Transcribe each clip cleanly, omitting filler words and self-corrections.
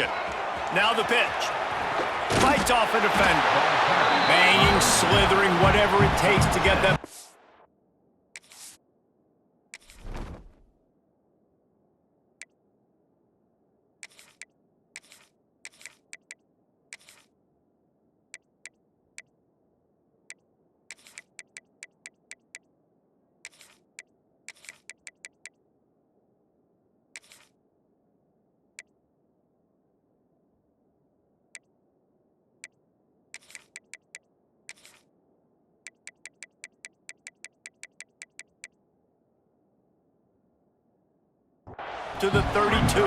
motion. Now the pitch. Fights off a defender. Banging, slithering, whatever it takes to get them. To the 32.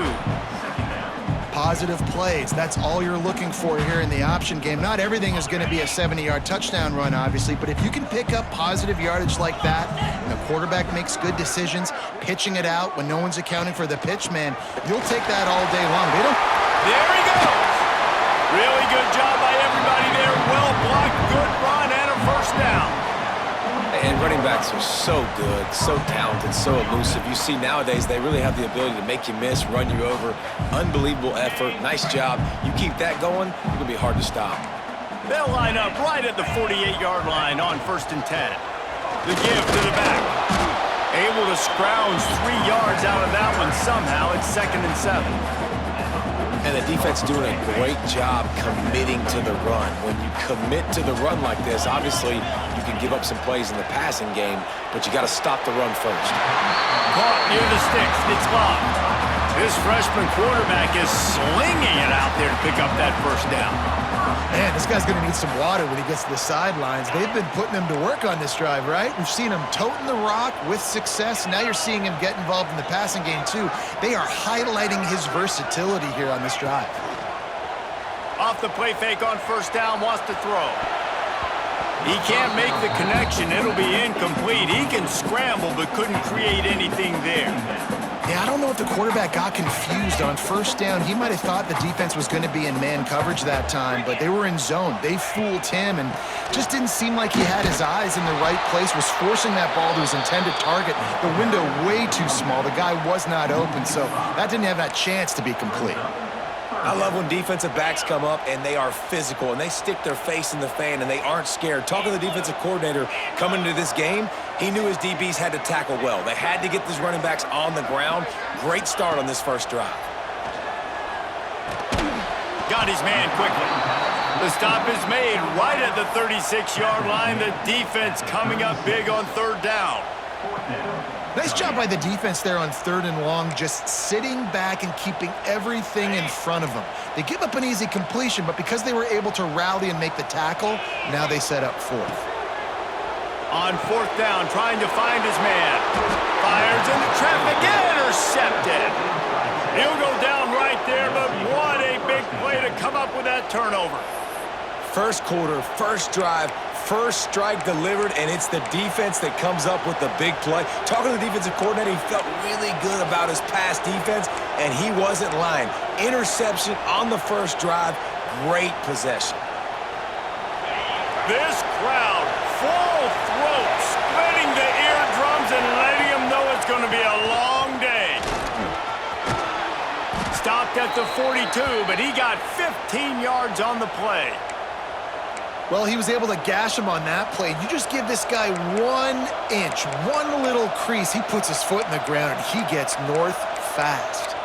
Positive plays. That's all you're looking for here in the option game. Not everything is going to be a 70-yard touchdown run, obviously, but if you can pick up positive yardage like that, and the quarterback makes good decisions, pitching it out when no one's accounting for the pitch, man, you'll take that all day long. There he goes. Really good job by everybody there. Well blocked, good run, and a first down. And running backs are so good, so talented, so elusive. You see nowadays they really have the ability to make you miss, run you over. Unbelievable effort. Nice job. You keep that going, it's going to be hard to stop. They'll line up right at the 48-yard line on 1st and 10. The give to the back. Able to scrounge 3 yards out of that one somehow. It's 2nd and 7. And the defense doing a great job committing to the run. When you commit to the run like this, obviously you can give up some plays in the passing game, but you got to stop the run first. Caught near the sticks. It's locked. This freshman quarterback is slinging it out there to pick up that first down. Man, this guy's going to need some water when he gets to the sidelines. They've been putting him to work on this drive, right? We've seen him toting the rock with success. Now you're seeing him get involved in the passing game, too. They are highlighting his versatility here on this drive. Off the play fake on 1st down, wants to throw. He can't make the connection. It'll be incomplete. He can scramble, but couldn't create anything there. Yeah, I don't know if the quarterback got confused on 1st down. He might have thought the defense was going to be in man coverage that time, but they were in zone. They fooled him and just didn't seem like he had his eyes in the right place, was forcing that ball to his intended target. The window way too small. The guy was not open, so that didn't have that chance to be complete. I love when defensive backs come up and they are physical and they stick their face in the fan and they aren't scared. Talking to the defensive coordinator coming into this game, he knew his DBs had to tackle well. They had to get these running backs on the ground. Great start on this first drive. Got his man quickly. The stop is made right at the 36-yard line. The defense coming up big on 3rd down. Nice job by the defense there on 3rd and long, just sitting back and keeping everything in front of them. They give up an easy completion, but because they were able to rally and make the tackle, now they set up 4th. On 4th down, trying to find his man. Fires into traffic, intercepted. He'll go down right there, but what a big play to come up with that turnover. First quarter, first drive, first strike delivered, and it's the defense that comes up with the big play. Talking to the defensive coordinator, he felt really good about his pass defense, and he wasn't lying. Interception on the first drive, great possession. This crowd, full throat, splitting the eardrums and letting them know it's going to be a long day. Stopped at the 42, but he got 15 yards on the play. Well, he was able to gash him on that play. You just give this guy 1 inch, one little crease, he puts his foot in the ground, and he gets north fast.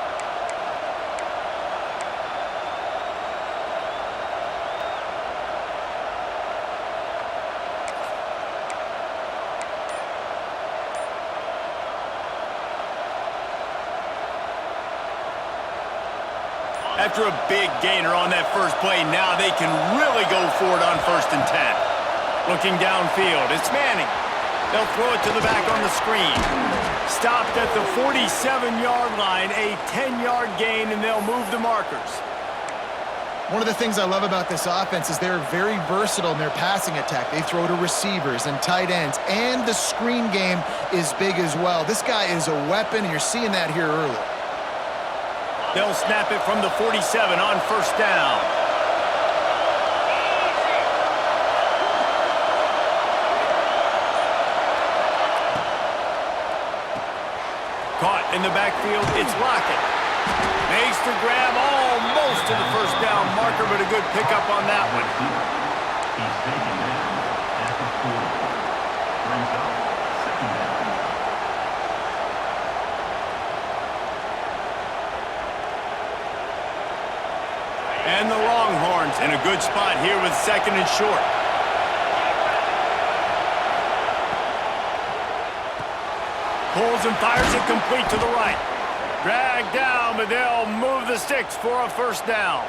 After a big gainer on that first play, now they can really go for it on 1st and 10. Looking downfield, it's Manning. They'll throw it to the back on the screen. Stopped at the 47-yard line, a 10-yard gain, and they'll move the markers. One of the things I love about this offense is they're very versatile in their passing attack. They throw to receivers and tight ends, and the screen game is big as well. This guy is a weapon, and you're seeing that here early. They'll snap it from the 47 on 1st down. Caught in the backfield, it's Lockett. Makes the grab all almost to the first down marker, but a good pickup on that one. He's taken down at the 4. Brings up 2nd down. And the Longhorns in a good spot here with 2nd and short. Pulls and fires it complete to the right. Dragged down, but they'll move the sticks for a first down.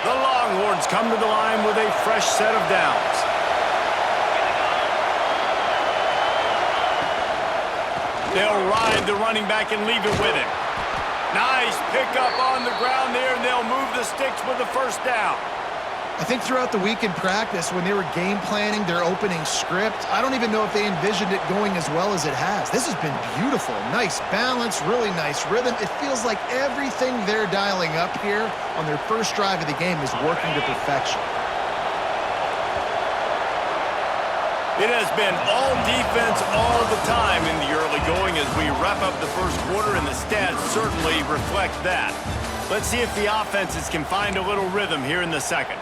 The Longhorns come to the line with a fresh set of downs. They'll ride the running back and leave it with him. Nice pickup on the ground there, and they'll move the sticks with the first down. I think throughout the week in practice, when they were game planning their opening script, I don't even know if they envisioned it going as well as it has. This has been beautiful. Nice balance, really nice rhythm. It feels like everything they're dialing up here on their first drive of the game is working to perfection. It has been all defense all the time in the early going as we wrap up the first quarter, and the stats certainly reflect that. Let's see if the offenses can find a little rhythm here in the second.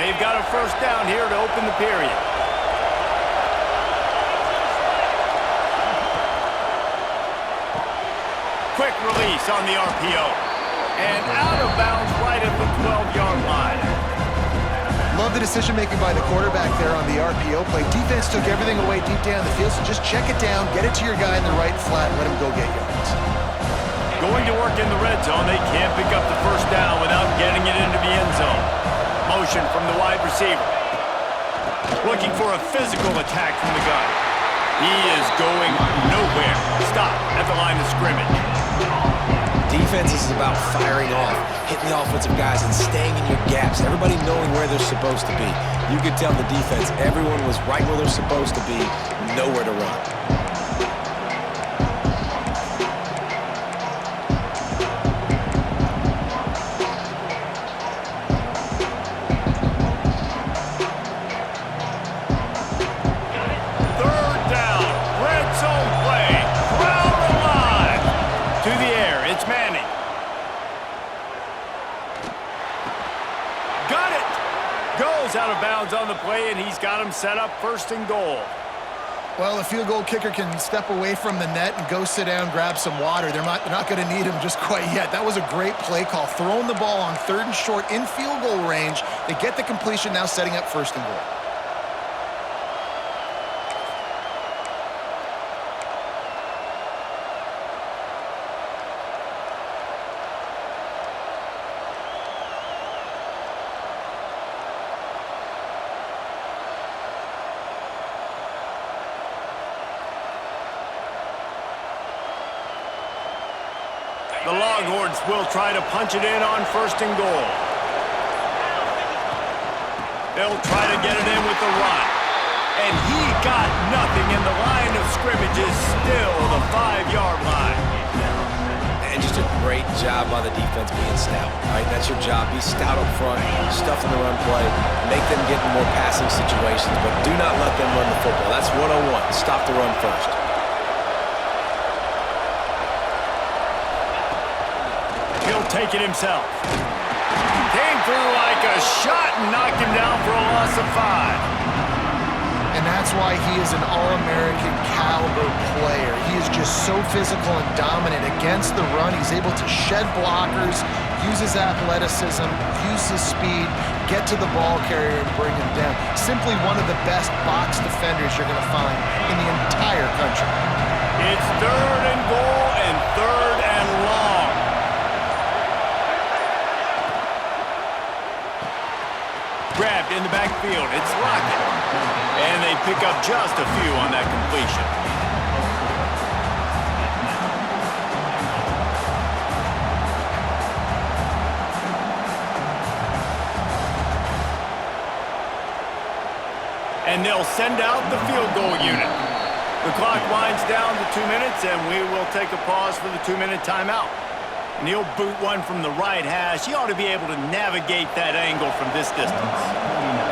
They've got a first down here to open the period. Quick release on the RPO. And out of bounds right at the 12-yard line. Love the decision-making by the quarterback there on the RPO play. Defense took everything away deep down the field, so just check it down, get it to your guy in the right flat, and let him go get yards. Going to work in the red zone, they can't pick up the first down without getting it into the end zone. Motion from the wide receiver. Looking for a physical attack from the gun. He is going nowhere. Stop at the line of scrimmage. Defense is about firing off, hitting the offensive guys and staying in your gaps. Everybody knowing where they're supposed to be. You could tell the defense, everyone was right where they're supposed to be, nowhere to run. Third down, red zone play, crowd alive. To the air, it's Manning. Got it! Goes out of bounds on the play, and he's got him set up 1st and goal. Well, a field goal kicker can step away from the net and go sit down, grab some water. They're not going to need him just quite yet. That was a great play call. Throwing the ball on 3rd and short in field goal range. They get the completion, now setting up 1st and goal. The Longhorns will try to punch it in on 1st and goal. They'll try to get it in with the run. And he got nothing, and the line of scrimmage is still the 5-yard line. And just a great job by the defense being stout. All right, that's your job. Be stout up front, stuff in the run play, make them get in more passing situations, but do not let them run the football. That's 101. Stop the run first. He'll take it himself. Came through like a shot and knocked him down for a loss of 5. And that's why he is an All-American caliber player. He is just so physical and dominant against the run. He's able to shed blockers, use his athleticism, use his speed, get to the ball carrier and bring him down. Simply one of the best box defenders you're going to find in the entire country. It's 3rd and goal and 3rd and long. Grabbed in the backfield. It's Lockett. And they pick up just a few on that completion. And they'll send out the field goal unit. The clock winds down to 2 minutes, and we will take a pause for the 2-minute timeout. And he'll boot one from the right hash. He ought to be able to navigate that angle from this distance.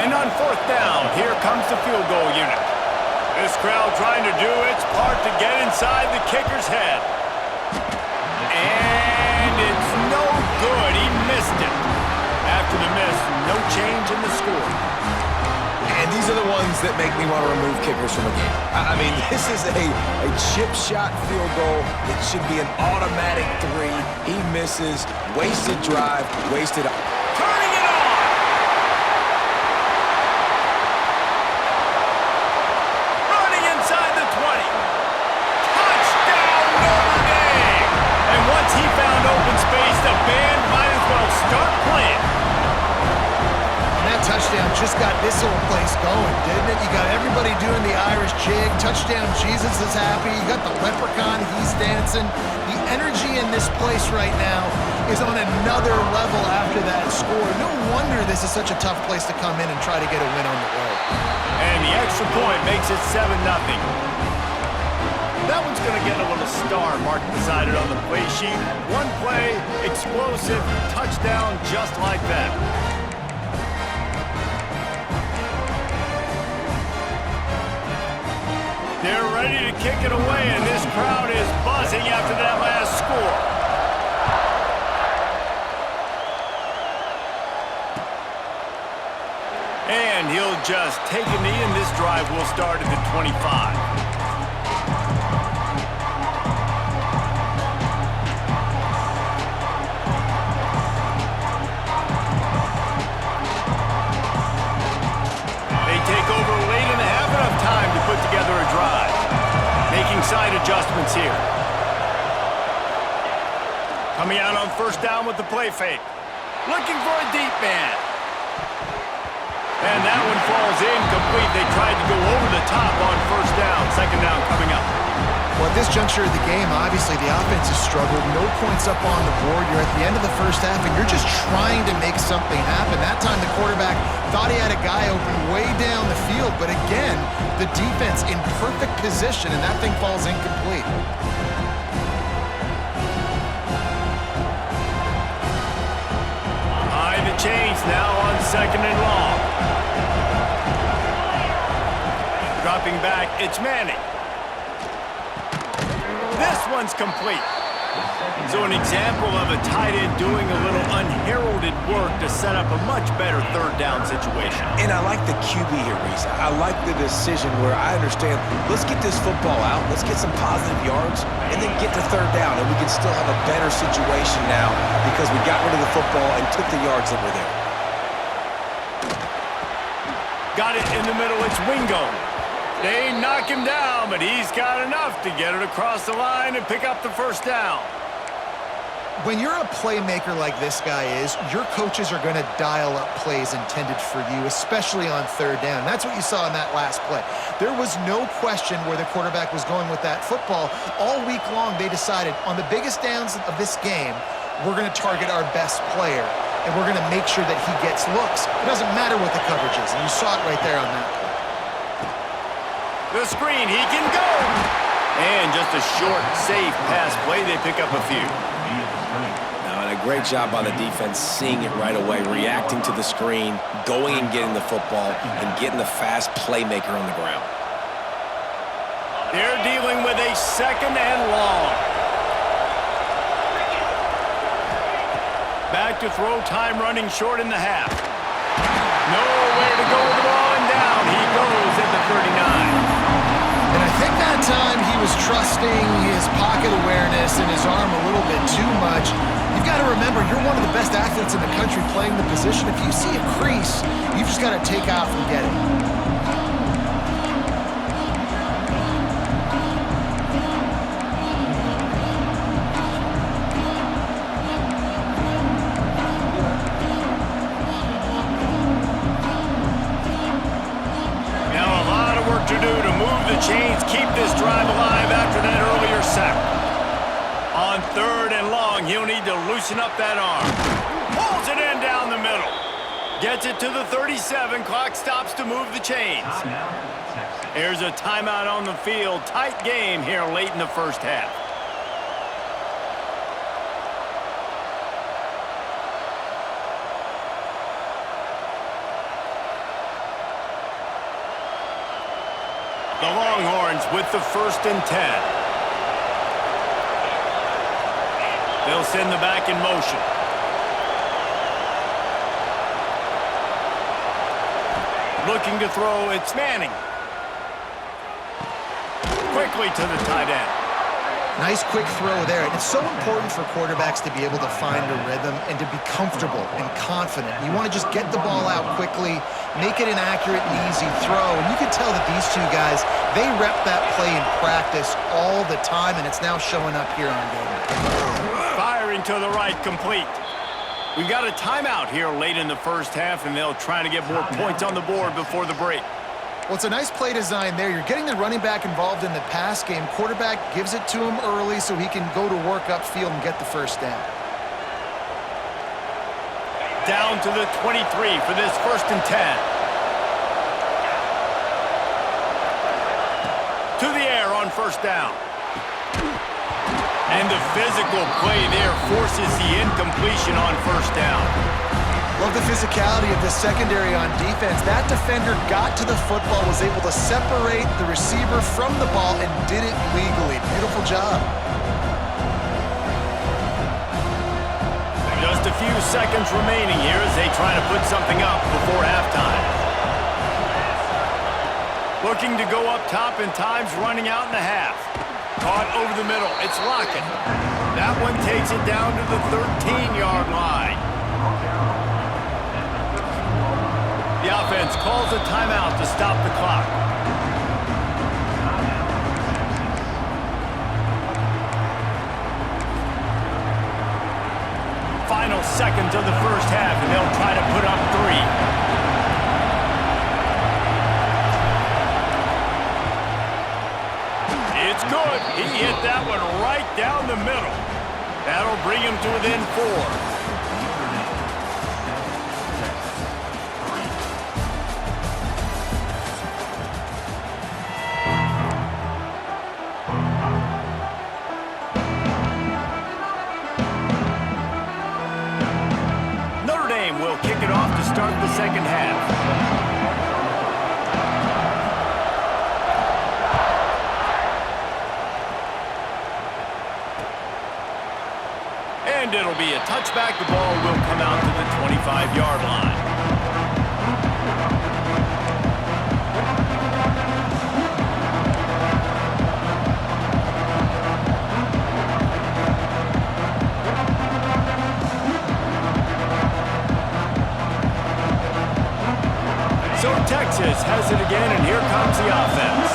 And on fourth down, here comes the field goal unit. This crowd trying to do its part to get inside the kicker's head. And it's no good. He missed it. After the miss, no change in the score. And these are the ones that make me want to remove kickers from a game. I mean, this is a chip shot field goal. It should be an automatic 3. He misses. Wasted drive. Wasted. Turning it on! Running inside the 20. Touchdown, Notre Dame! And once he found open space, the band might as well start playing. That touchdown just got this whole place going, didn't it? You got everybody doing the Irish jig. Touchdown, Jesus is happy. You got the leprechaun, he's dancing. The energy in this place right now is on another level after that score. No wonder this is such a tough place to come in and try to get a win on the road. And the extra point makes it 7-0. That one's going to get a little star mark beside it on the play sheet. One play, explosive, touchdown just like that. They're ready to kick it away, and this crowd is buzzing after that last score. And he'll just take a knee, and this drive will start at the 25. They take over late in the half, enough time to put together a drive. Making side adjustments here. Coming out on first down with the play fake. Looking for a deep man. And that one falls incomplete. They tried to go over the top on first down. Second down coming up. Well, at this juncture of the game, obviously the offense has struggled. No points up on the board. You're at the end of the first half, and you're just trying to make something happen. That time the quarterback thought he had a guy open way down the field, but again, the defense in perfect position, and that thing falls incomplete. High the chains now on second and long. Dropping back, it's Manning. This one's complete. So an example of a tight end doing a little unheralded work to set up a much better third down situation. And I like the QB here, Reese. I like the decision where I understand, let's get this football out, let's get some positive yards, and then get to third down, and we can still have a better situation now because we got rid of the football and took the yards that were there. Got it in the middle, it's Wingo. They knock him down, but he's got enough to get it across the line and pick up the first down. When you're a playmaker like this guy is, your coaches are going to dial up plays intended for you, especially on third down. That's what you saw in that last play. There was no question where the quarterback was going with that football. All week long, they decided on the biggest downs of this game, we're going to target our best player, and we're going to make sure that he gets looks. It doesn't matter what the coverage is, and you saw it right there on that play. The screen, he can go! And just a short, safe pass play, they pick up a few. Now, and a great job by the defense seeing it right away, reacting to the screen, going and getting the football, and getting the fast playmaker on the ground. They're dealing with a second and long. Back to throw, time running short in the half. Nowhere to go with the ball, and down he goes at the 39. And I think that time he was trusting his pocket awareness and his arm a little bit too much. You've got to remember, you're one of the best athletes in the country playing the position. If you see a crease, you've just got to take off and get it. To do to move the chains, keep this drive alive after that earlier sack. On third and long, he'll need to loosen up that arm. Pulls it in down the middle. Gets it to the 37. Clock stops to move the chains. Here's a timeout on the field. Tight game here late in the first half. The Longhorns with the 1st and 10. They'll send the back in motion. Looking to throw, it's Manning. Quickly to the tight end. Nice quick throw there. And it's so important for quarterbacks to be able to find a rhythm and to be comfortable and confident. You want to just get the ball out quickly, make it an accurate and easy throw. And you can tell that these two guys, they rep that play in practice all the time, and it's now showing up here on game day. Firing to the right, complete. We've got a timeout here late in the first half, and they'll try to get more points on the board before the break. Well, it's a nice play design there. You're getting the running back involved in the pass game. Quarterback gives it to him early so he can go to work upfield and get the 1st down. Down to the 23 for this 1st and 10. To the air on 1st down. And the physical play there forces the incompletion on 1st down. Love the physicality of the secondary on defense. That defender got to the football, was able to separate the receiver from the ball, and did it legally. Beautiful job. Just a few seconds remaining here as they try to put something up before halftime. Looking to go up top, and time's running out in the half. Caught over the middle. It's Lockett. That one takes it down to the 13-yard line. The offense calls a timeout to stop the clock. Final seconds of the first half, and they'll try to put up 3. It's good. He hit that one right down the middle. That'll bring him to within 4. Will kick it off to start the second half. And it'll be a touchback. The ball will come out to the 25-yard line. So Texas has it again, and here comes the offense.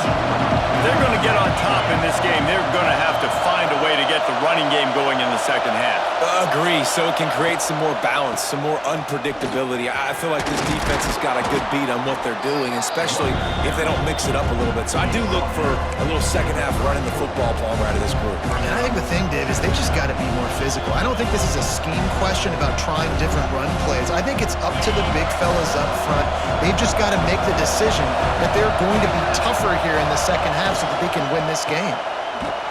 If they're going to get on top in this game, they're going to have to find a way to get the running game going in the second half. Agree, so it can create some more balance, some more unpredictability. I feel like this defense has got a good beat on what they're doing, especially if they don't mix it up a little bit. So I do look for a little second half running the football Palmer out of this group. And I think the thing, Dave, is they just got to be more physical. I don't think this is a scheme question about trying different run plays. I think it's up to the big fellas up front. They've just got to make the decision that they're going to be tougher here in the second half so that they can win this game.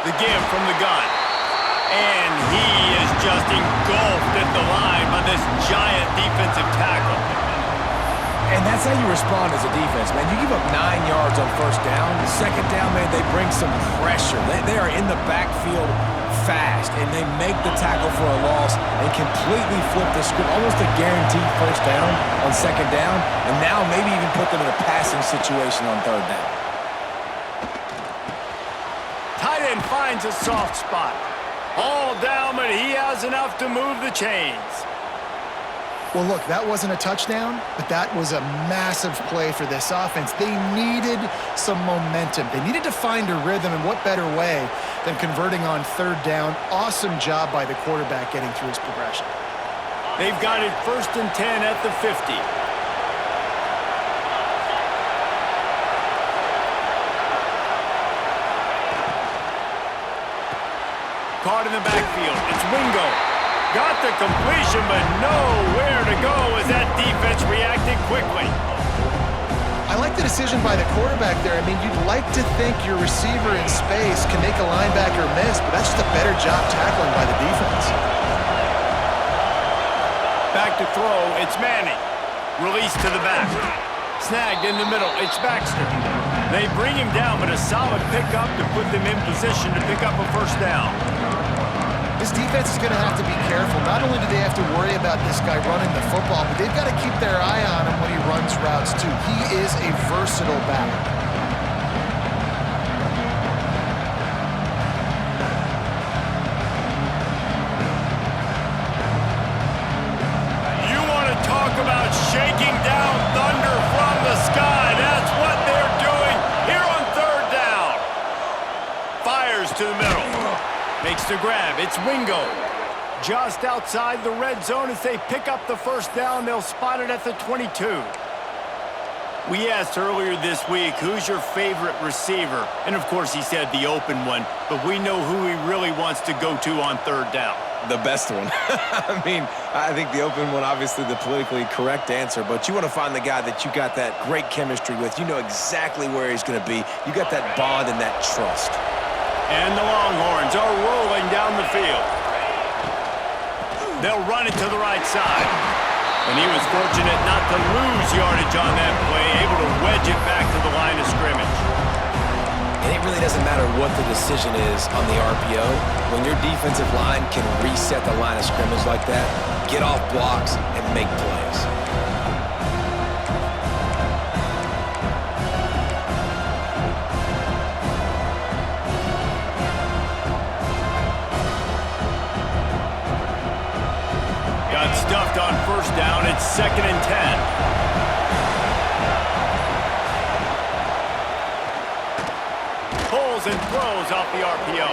The give from the gun. And he is just engulfed at the line by this giant defensive tackle. And that's how you respond as a defense, man. You give up 9 yards on 1st down. The second down, man, they bring some pressure. They are in the backfield fast, and they make the tackle for a loss and completely flip the script. Almost a guaranteed 1st down on 2nd down, and now maybe even put them in a passing situation on 3rd down. Tight end finds a soft spot. All down, but he has enough to move the chains. Well, look, that wasn't a touchdown, but that was a massive play for this offense. They needed some momentum. They needed to find a rhythm, and what better way than converting on 3rd down. Awesome job by the quarterback getting through his progression. They've got it 1st and 10 at the 50. Caught in the backfield. It's Wingo. Got the completion, but nowhere to go as that defense reacted quickly. I like the decision by the quarterback there. I mean, you'd like to think your receiver in space can make a linebacker miss, but that's just a better job tackling by the defense. Back to throw. It's Manning. Release to the back. Snagged in the middle. It's Baxter. They bring him down, but a solid pickup to put them in position to pick up a first down. This defense is going to have to be careful. Not only do they have to worry about this guy running the football, but they've got to keep their eye on him when he runs routes too. He is a versatile back. You want to talk about shaking down thunder from the sky. That's what they're doing here on third down. Fires to the middle. Makes the grab. It's Wingo. Just outside the red zone as they pick up the first down. They'll spot it at the 22. We asked earlier this week, who's your favorite receiver? And, of course, he said the open one. But we know who he really wants to go to on third down. The best one. I mean, I think the open one, obviously the politically correct answer, but you want to find the guy that you got that great chemistry with. You know exactly where he's going to be. You got that bond and that trust. And the Longhorns are rolling down the field. They'll run it to the right side. And he was fortunate not to lose yardage on that play, able to wedge it back to the line of scrimmage. And it really doesn't matter what the decision is on the RPO. When your defensive line can reset the line of scrimmage like that, get off blocks and make plays. Got stuffed on first down. It's 2nd and 10. Pulls and throws off the RPO.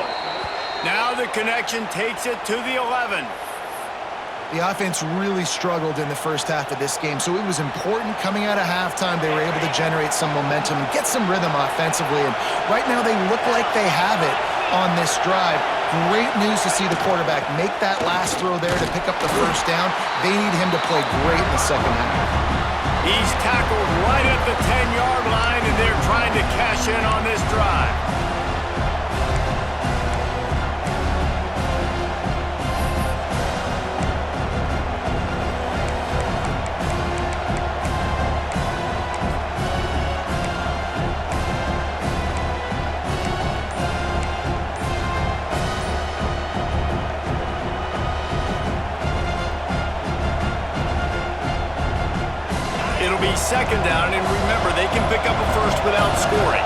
Now the connection takes it to the 11. The offense really struggled in the first half of this game, so it was important coming out of halftime they were able to generate some momentum and get some rhythm offensively. And right now they look like they have it on this drive. Great news to see the quarterback make that last throw there to pick up the first down. They need him to play great in the second half. He's tackled right at the 10-yard line, and they're trying to cash in on this drive. It'll be 2nd down, and remember, they can pick up a first without scoring.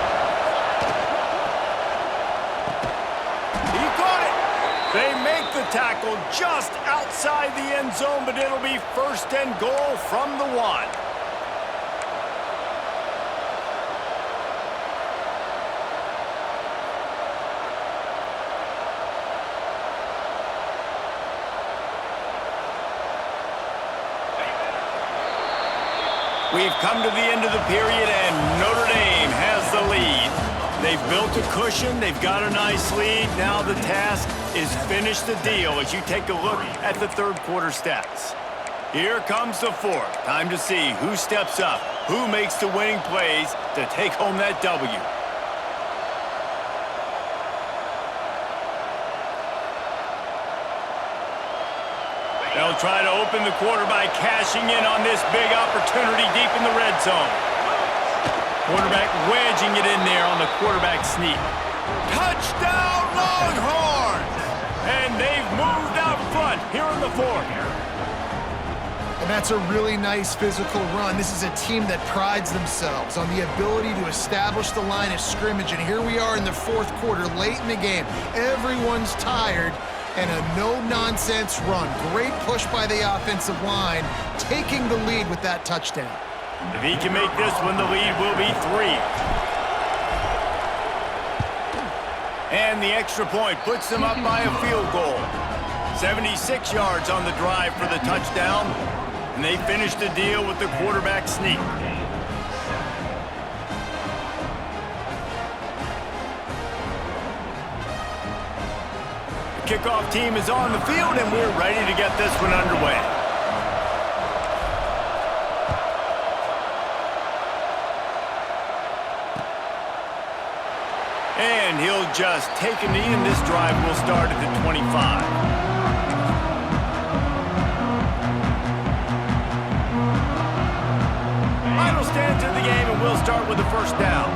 He caught it. They make the tackle just outside the end zone, but it'll be 1st and goal from the 1. We've come to the end of the period, and Notre Dame has the lead. They've built a cushion. They've got a nice lead. Now the task is finish the deal as you take a look at the third quarter stats. Here comes the fourth. Time to see who steps up, who makes the winning plays to take home that W. They'll try to open the quarter by cashing in on this big opportunity deep in the red zone. Quarterback wedging it in there on the quarterback sneak. Touchdown, Longhorns! And they've moved out front here in the fourth. And that's a really nice physical run. This is a team that prides themselves on the ability to establish the line of scrimmage. And here we are in the fourth quarter, late in the game. Everyone's tired. And a no-nonsense run. Great push by the offensive line, taking the lead with that touchdown. If he can make this one, the lead will be 3. And the extra point puts them up by a field goal. 76 yards on the drive for the touchdown. And they finish the deal with the quarterback sneak. Kickoff team is on the field, and we're ready to get this one underway. And he'll just take a knee, and this drive will start at the 25. Final stance of the game, and we'll start with the first down.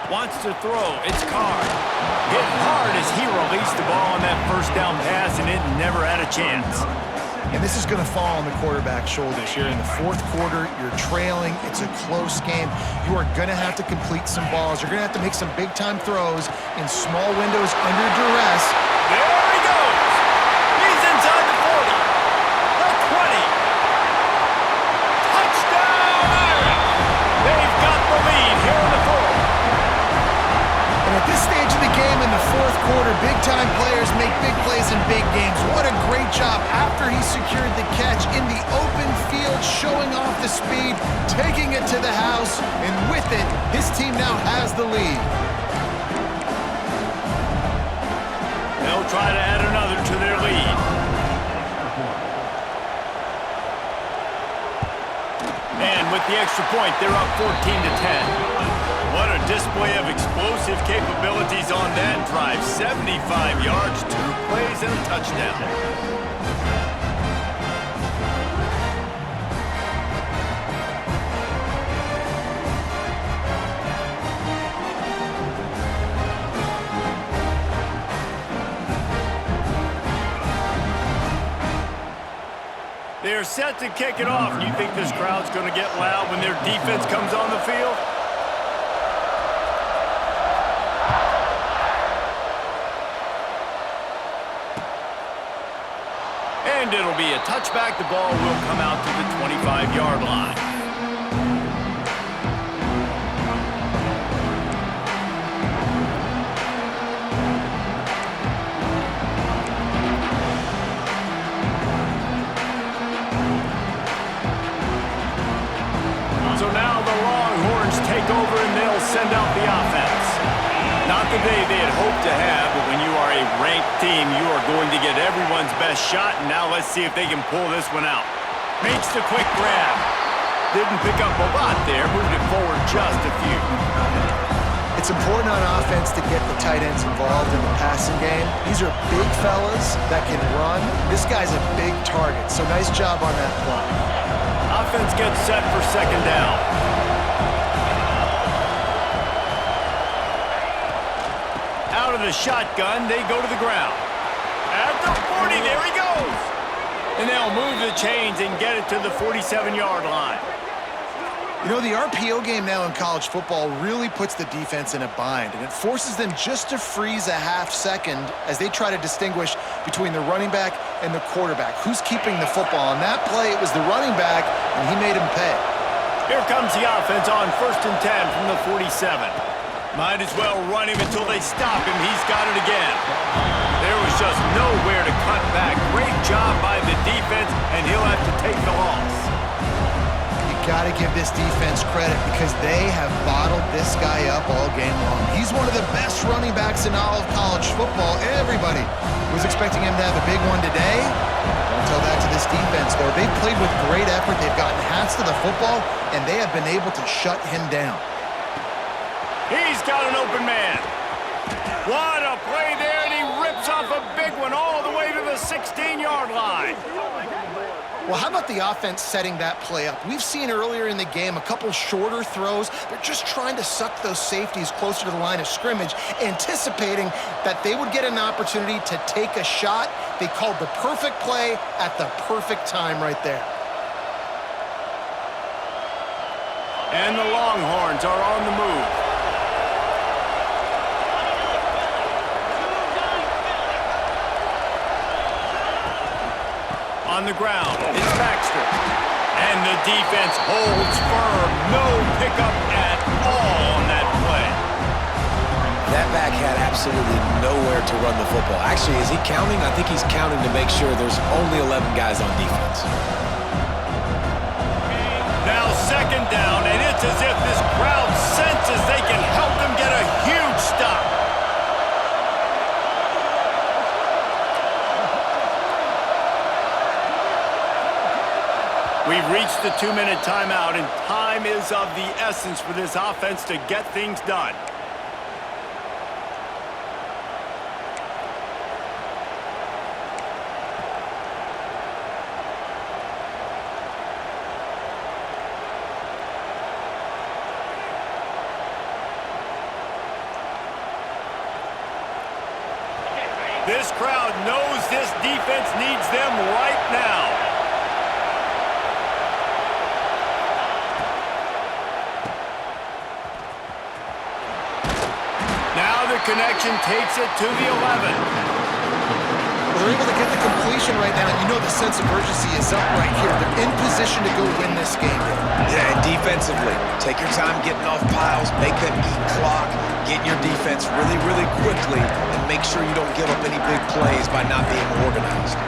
Wants to throw. It's Carr. Hit hard as he released the ball on that first down pass, and it never had a chance. And this is going to fall on the quarterback's shoulders here in the fourth quarter. You're trailing. It's a close game. You are going to have to complete some balls. You're going to have to make some big-time throws in small windows under duress. There he goes. He's inside the 40. The 20. Touchdown, Irish. They've got the lead here in the fourth. And at this stage of the game in the fourth quarter, big-time players make big plays in big games. What a great job after he secured the catch in the open field, showing off the speed, taking it to the house, and with it, his team now has the lead. They'll try to add another to their lead. And with the extra point, they're up 14-10. What a display of explosive capabilities on that drive. 75 yards, 2 plays, and a touchdown. They're set to kick it off. You think this crowd's going to get loud when their defense comes on the field? And it'll be a touchback. The ball will come out to the 25-yard line. So now the Longhorns take over and they'll send out the offense. Not the day they had hoped to have, but when you are a ranked team, you are going to get everyone's best shot, and now let's see if they can pull this one out. Makes the quick grab. Didn't pick up a lot there, moved it forward just a few. It's important on offense to get the tight ends involved in the passing game. These are big fellas that can run. This guy's a big target, so nice job on that play. Offense gets set for second down. Out of the shotgun, they go to the ground. At the 40, there he goes. And they'll move the chains and get it to the 47-yard line. You know, the RPO game now in college football really puts the defense in a bind, and it forces them just to freeze a half second as they try to distinguish between the running back and the quarterback. Who's keeping the football? On that play, it was the running back, and he made him pay. Here comes the offense on 1st and 10 from the 47. Might as well run him until they stop him. He's got it again. There was just nowhere to cut back. Great job by the defense, and he'll have to take the loss. You got to give this defense credit because they have bottled this guy up all game long. He's one of the best running backs in all of college football. Everybody was expecting him to have a big one today. Don't tell that to this defense, though. They've played with great effort. They've gotten hats to the football, and they have been able to shut him down. He's got an open man. What a play there, and he rips off a big one all the way to the 16-yard line. Well, how about the offense setting that play up? We've seen earlier in the game a couple shorter throws. They're just trying to suck those safeties closer to the line of scrimmage, anticipating that they would get an opportunity to take a shot. They called the perfect play at the perfect time right there. And the Longhorns are on the move. On the ground, it's Baxter. And the defense holds firm. No pickup at all on that play. That back had absolutely nowhere to run the football. Actually, is he counting? I think he's counting to make sure there's only 11 guys on defense. Now second down, and it's as if this crowd senses they can help them get a huge stop. We've reached the 2-minute timeout, and time is of the essence for this offense to get things done. This crowd knows this defense needs them right now. Now the connection takes it to the 11. They're able to get the completion right now, and you know the sense of urgency is up right here. They're in position to go win this game. Yeah, and defensively, take your time getting off piles, make them eat clock, get in your defense really, really quickly, and make sure you don't give up any big plays by not being organized.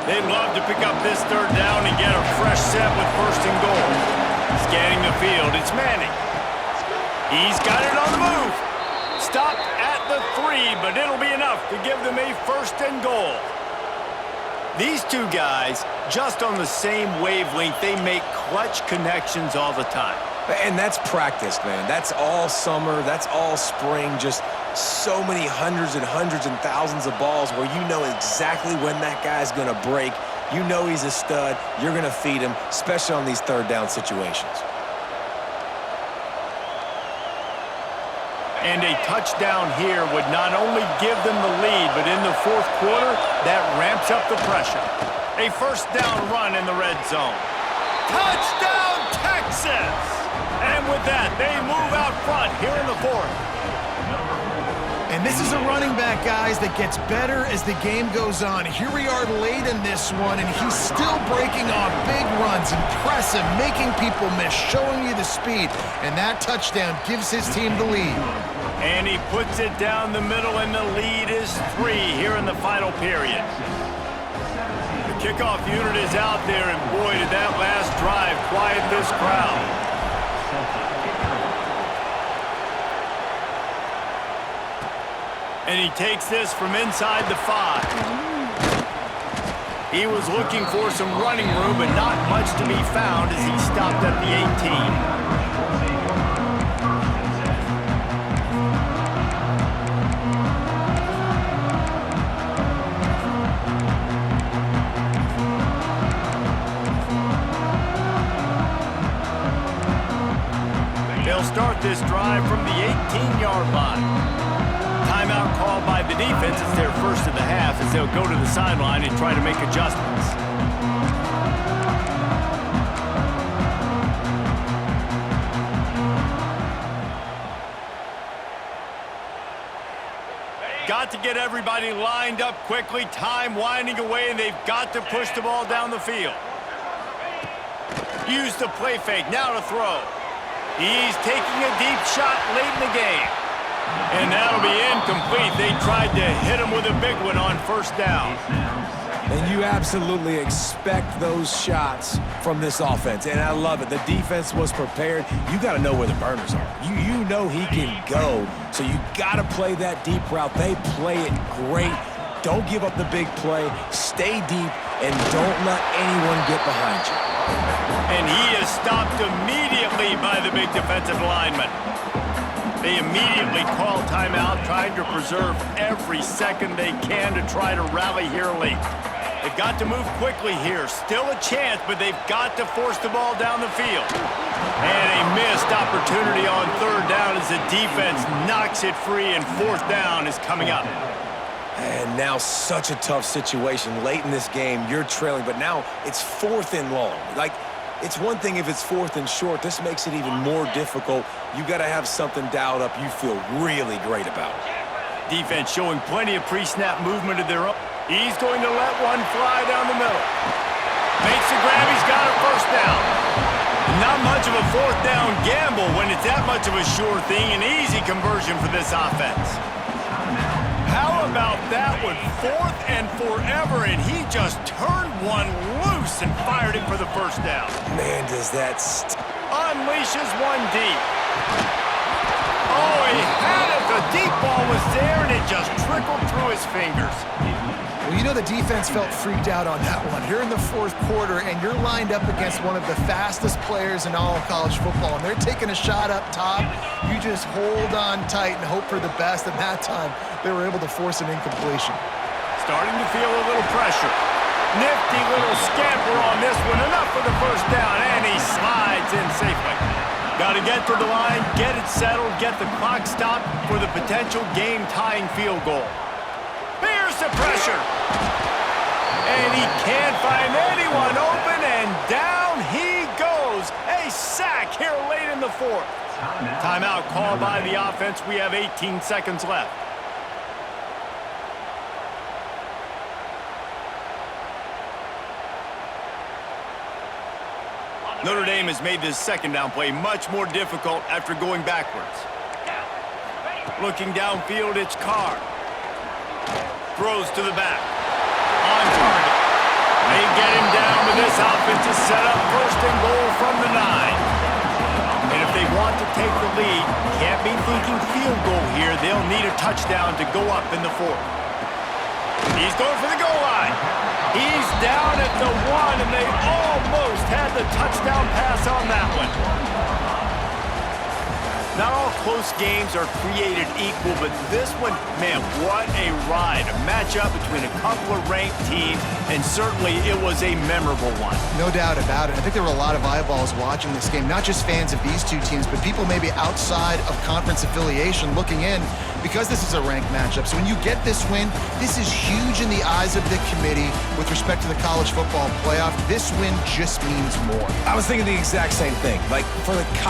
They'd love to pick up this third down and get a fresh set with first and goal. Scanning the field, it's Manning. He's got it on the move. Stopped at the 3, but it'll be enough to give them a first and goal. These two guys, just on the same wavelength, they make clutch connections all the time. And that's practice, man. That's all summer. That's all spring. Just so many hundreds and thousands of balls where you know exactly when that guy's going to break. You know he's a stud. You're going to feed him, especially on these third down situations. And a touchdown here would not only give them the lead, but in the fourth quarter, that ramps up the pressure. A first down run in the red zone. Touchdown, Texas! And with that, they move out front here in the fourth. And this is a running back, guys, that gets better as the game goes on. Here we are late in this one, and he's still breaking off big runs, impressive, making people miss, showing you the speed. And that touchdown gives his team the lead. And he puts it down the middle, and the lead is 3 here in the final period. The kickoff unit is out there, and boy, did that last drive quiet this crowd. And he takes this from inside the 5. He was looking for some running room, but not much to be found as he stopped at the 18. They'll start this drive from the 18-yard line. Timeout called by the defense. It's their first of the half as they'll go to the sideline and try to make adjustments. Got to get everybody lined up quickly. Time winding away, and they've got to push the ball down the field. Use the play fake. Now to throw. He's taking a deep shot late in the game. And that'll be incomplete. They tried to hit him with a big one on first down. And you absolutely expect those shots from this offense. And I love it. The defense was prepared. You got to know where the burners are. You know he can go. So you got to play that deep route. They play it great. Don't give up the big play. Stay deep and don't let anyone get behind you. And he is stopped immediately by the big defensive lineman. They immediately call timeout, trying to preserve every second they can to try to rally here late. They've got to move quickly here. Still a chance, but they've got to force the ball down the field. And a missed opportunity on third down as the defense knocks it free, and fourth down is coming up. And now such a tough situation. Late in this game, you're trailing, but now it's fourth and long. Like, it's one thing if it's fourth and short. This makes it even more difficult. You got to have something dialed up you feel really great about. Defense showing plenty of pre-snap movement of their own. He's going to let one fly down the middle. Makes the grab. He's got a first down. Not much of a fourth down gamble when it's that much of a sure thing. An easy conversion for this offense. How about that one? Fourth and forever, and he just turned one loose and fired it for the first down. Man, does that unleashes one deep. Oh, he had it. The deep ball was there, and it just trickled through his fingers. Well, you know the defense felt freaked out on that one. You're in the fourth quarter, and you're lined up against one of the fastest players in all of college football, and they're taking a shot up top. You just hold on tight and hope for the best, and that time they were able to force an incompletion. Starting to feel a little pressure. Nifty little scamper on this one. Enough for the first down, and he slides in safely. Got to get to the line, get it settled, get the clock stopped for the potential game-tying field goal. Here's the pressure. And he can't find anyone open, and down he goes. A sack here late in the fourth. Timeout called by the offense. We have 18 seconds left. Notre Dame has made this second down play much more difficult after going backwards. Looking downfield, it's Carr. Throws to the back. On target. They get him down, but this offense is set up first and goal from the 9. And if they want to take the lead, can't be thinking field goal here. They'll need a touchdown to go up in the fourth. He's going for the goal line. He's down at the 1, and they almost had the touchdown pass on that one. Not all close games are created equal, but this one, man, what a ride. A matchup between a couple of ranked teams, and certainly it was a memorable one. No doubt about it. I think there were a lot of eyeballs watching this game, not just fans of these two teams, but people maybe outside of conference affiliation looking in because this is a ranked matchup. So when you get this win, this is huge in the eyes of the committee with respect to the college football playoff. This win just means more. I was thinking the exact same thing. Like, for the college